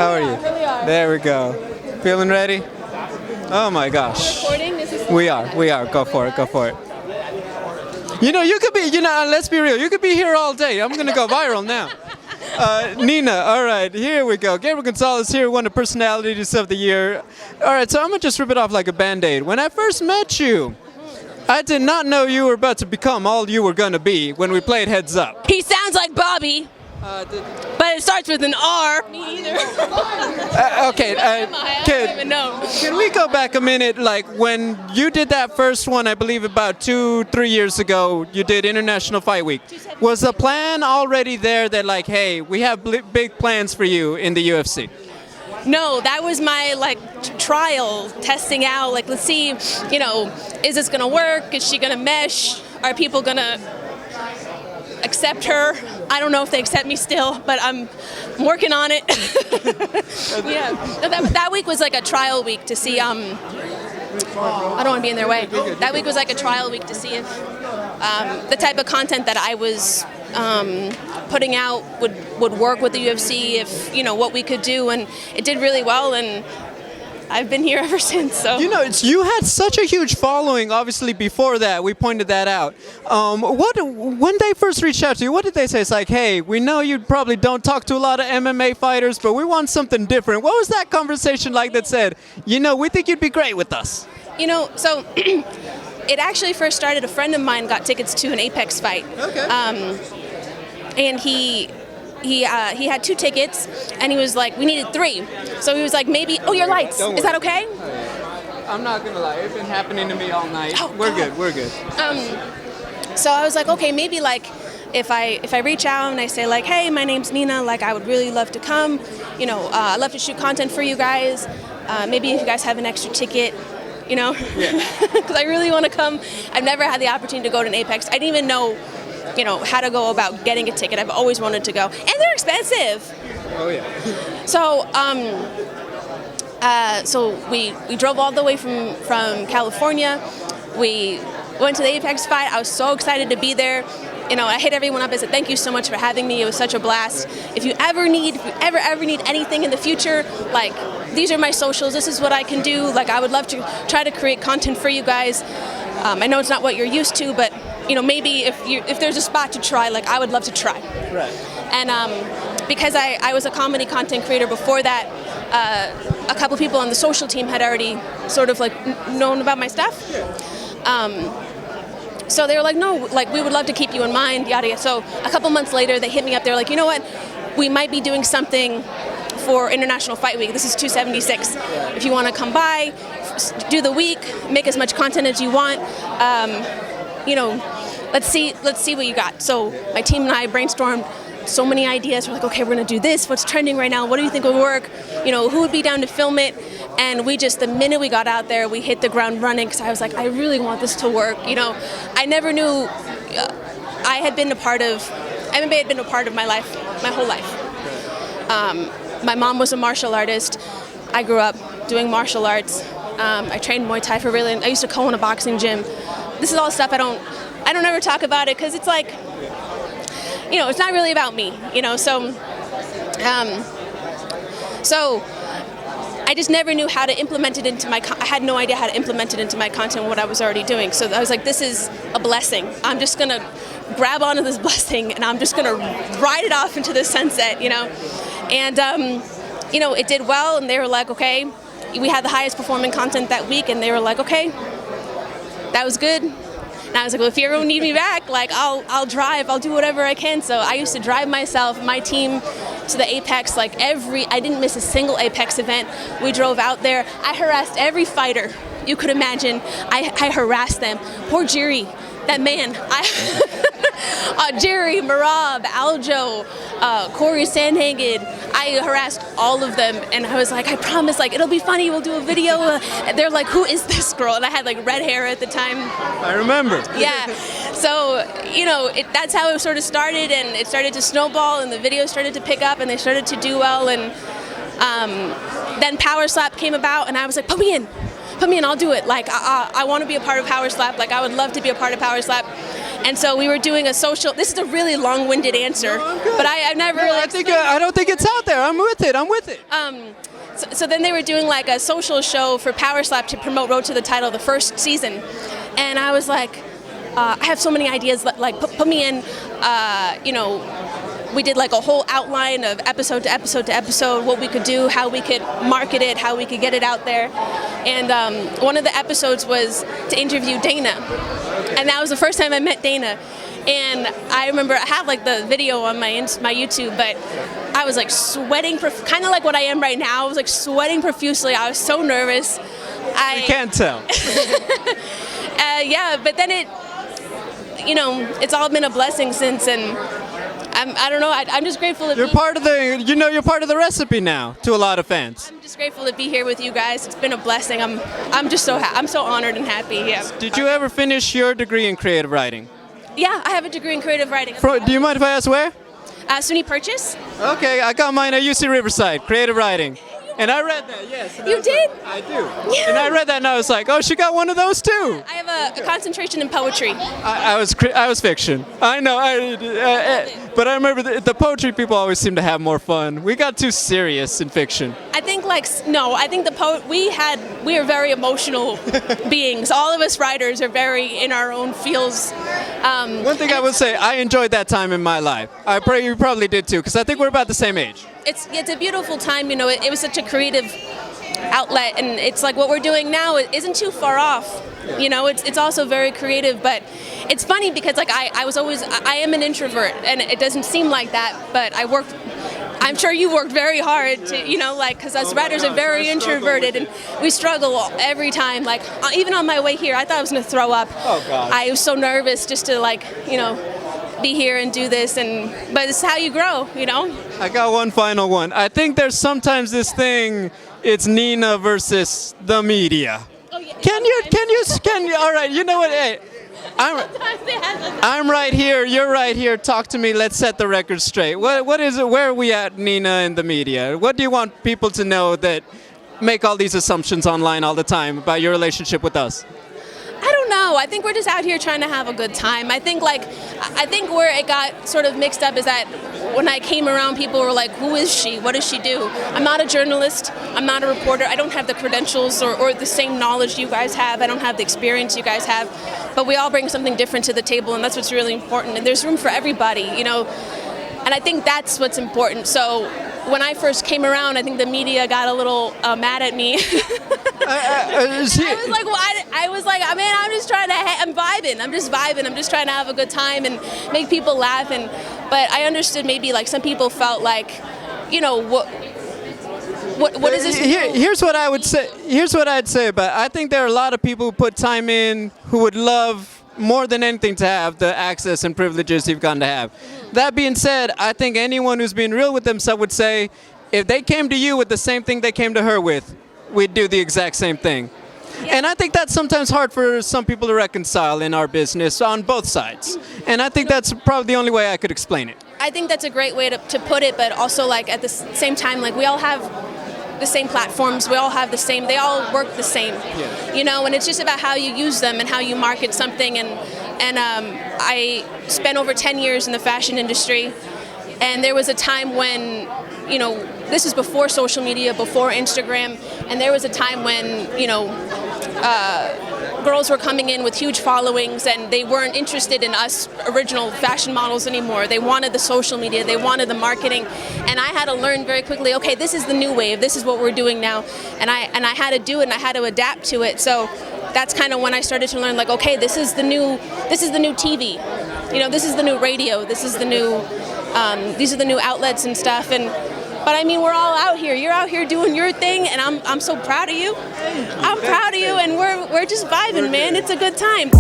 How are you? There we go. Feeling ready? Oh my gosh. We are. Go for it. You know, you could be, let's be real. You could be here all day. I'm going to go viral now. Nina, all right, here we go. Gabriel Gonzalez here, one of the personalities of the year. All right, so I'm going to just rip it off like a Band-Aid. When I first met you, I did not know you were about to become all you were going to be when we played Heads Up. He sounds like Bobby, but it starts with an R. Me either. Okay, I don't even know. Can we go back a minute? Like when you did that first one, I believe about 2-3 years ago, you did International Fight Week. Was the plan already there that like, hey, we have big plans for you in the UFC? No, that was my trial, testing out. Like, let's see, is this gonna work? Is she gonna mesh? Are people gonna accept her? I don't know if they accept me still, but I'm working on it. Yeah, that week was like a trial week to see. I don't want to be in their way. That week was like a trial week to see if the type of content that I was putting out would work with the UFC. If what we could do, and it did really well, and I've been here ever since. So you had such a huge following. Obviously, before that, we pointed that out. When they first reached out to you, what did they say? It's like, hey, we know you probably don't talk to a lot of MMA fighters, but we want something different. What was that conversation like that said, we think you'd be great with us? So it actually first started. A friend of mine got tickets to an Apex fight. Okay. And he had 2 tickets, and he was like, we needed 3. So he was like, maybe, your lights. Is that okay? I'm not going to lie. It's been happening to me all night. Oh, we're good. So I was like, okay, maybe if I reach out and I say hey, my name's Nina, I would really love to come. I'd love to shoot content for you guys. Maybe if you guys have an extra ticket, Yeah. because I really want to come. I've never had the opportunity to go to an Apex. I didn't even know how to go about getting a ticket. I've always wanted to go, and they're expensive. Oh yeah. So we drove all the way from California. We went to the Apex fight. I was so excited to be there. I hit everyone up. I said, thank you so much for having me. It was such a blast. If you ever need anything in the future, these are my socials. This is what I can do. I would love to try to create content for you guys. I know it's not what you're used to, but maybe if there's a spot to try, I would love to try. Right. And because I was a comedy content creator before that, a couple people on the social team had already sort of known about my stuff. So they were like, no, we would love to keep you in mind, yada yada. So a couple months later, they hit me up. They're like, you know what? We might be doing something for International Fight Week. This is 276. If you want to come by, do the week, make as much content as you want. Let's see what you got. So my team and I brainstormed so many ideas. We're like, okay, we're gonna do this. What's trending right now? What do you think will work? Who would be down to film it? And the minute we got out there, we hit the ground running, because I was like, I really want this to work. I never knew MMA had been a part of my life, my whole life. My mom was a martial artist. I grew up doing martial arts. I trained Muay Thai for I used to co-own a boxing gym. This is all stuff I don't ever talk about it, because it's it's not really about me, so I just never knew how to implement it into I had no idea how to implement it into my content, what I was already doing. So I was like, this is a blessing. I'm just going to grab onto this blessing, and I'm just going to ride it off into the sunset, And, it did well, and they were like, okay, we had the highest performing content that week, and they were like, okay, that was good. And I was like, well, if you ever need me back, I'll drive, I'll do whatever I can. So I used to drive myself, my team, to the Apex, I didn't miss a single Apex event. We drove out there. I harassed every fighter you could imagine. I harassed them. Poor Jerry, that man. Jerry, Marab, Aljo, Corey Sandhagen. I harassed all of them, and I was like, I promise, it'll be funny, we'll do a video. They're like, who is this girl? And I had red hair at the time. I remember. Yeah. So, that's how it sort of started, and it started to snowball, and the videos started to pick up, and they started to do well, and then Power Slap came about, and I was like, put me in, I'll do it. I want to be a part of Power Slap. I would love to be a part of Power Slap. And so we were doing a social. This is a really long-winded answer, but I've never. No, really I don't think it's out there. I'm with it. So then they were doing like a social show for Power Slap to promote Road to the Title the first season, and I was like, I have so many ideas. Like put me in. We did like a whole outline of episode to episode to episode, what we could do, how we could market it, how we could get it out there. And one of the episodes was to interview Dana. And that was the first time I met Dana. And I remember I have like the video on my YouTube, but I was like sweating, kind of like what I am right now. I was like sweating profusely. I was so nervous. I can't tell. Yeah, but then it's all been a blessing since, and I don't know. I'm just grateful to you're part of the recipe now to a lot of fans. I'm just grateful to be here with you guys. It's been a blessing. I'm just I'm so honored and happy. Yeah. Did you ever finish your degree in creative writing? Yeah, I have a degree in creative writing. Do you mind if I ask where? SUNY Purchase. Okay, I got mine at UC Riverside, creative writing. And I read that, yes. You did? I do. Yeah. And I read that and I was like, oh, she got one of those too. I have a concentration in poetry. I was fiction. I know, but I remember the poetry people always seem to have more fun. We got too serious in fiction. I think we are very emotional beings. All of us writers are very in our own feels. One thing I would say, I enjoyed that time in my life. I pray you probably did too, because I think we're about the same age. It's a beautiful time, it was such a creative outlet, and it's like what we're doing now isn't too far off. It's also very creative, but it's funny because like I am an introvert, and it doesn't seem like that, but I'm sure you worked very hard to, because us writers are very introverted, and we struggle every time. Like, even on my way here, I thought I was going to throw up. Oh, God. I was so nervous just to, be here and do this, but it's how you grow, I got one final one. I think there's sometimes this thing, it's Nina versus the media. Oh, yeah. Can you, all right, you know what, hey. I'm right here, you're right here, talk to me, let's set the record straight. What is it, where are we at, Nina, and the media? What do you want people to know that make all these assumptions online all the time about your relationship with us? I don't know. I think we're just out here trying to have a good time. I think where it got sort of mixed up is that when I came around, people were like, who is she? What does she do? I'm not a journalist. I'm not a reporter. I don't have the credentials or the same knowledge you guys have. I don't have the experience you guys have. But we all bring something different to the table, and that's what's really important. And there's room for everybody, And I think that's what's important. So when I first came around, I think the media got a little mad at me. I was like, man, I'm just trying to, I'm vibing. I'm just trying to have a good time and make people laugh. But I understood maybe like some people felt like, what is this? Here's what I would say. Here's what I'd say about it. I think there are a lot of people who put time in who would love more than anything to have the access and privileges you've gotten to have. That being said, I think anyone who's being real with themselves would say, if they came to you with the same thing they came to her with, we'd do the exact same thing. Yeah. And I think that's sometimes hard for some people to reconcile in our business on both sides. And I think that's probably the only way I could explain it. I think that's a great way to put it, but also like at the same time, like we all have the same platforms, we all have the same, they all work the same, yeah. And it's just about how you use them and how you market something. And I spent over 10 years in the fashion industry, and there was a time when, this is before social media, before Instagram, and there was a time when, girls were coming in with huge followings, and they weren't interested in us original fashion models anymore. They wanted the social media, they wanted the marketing, and I had to learn very quickly, okay, this is the new wave, this is what we're doing now, and I had to do it, and I had to adapt to it. So that's kind of when I started to learn, like, okay, this is the new TV, this is the new radio, this is the new, these are the new outlets and stuff. But I mean, we're all out here. You're out here doing your thing, and I'm so proud of you. I'm proud of you, and we're just vibing, man. It's a good time.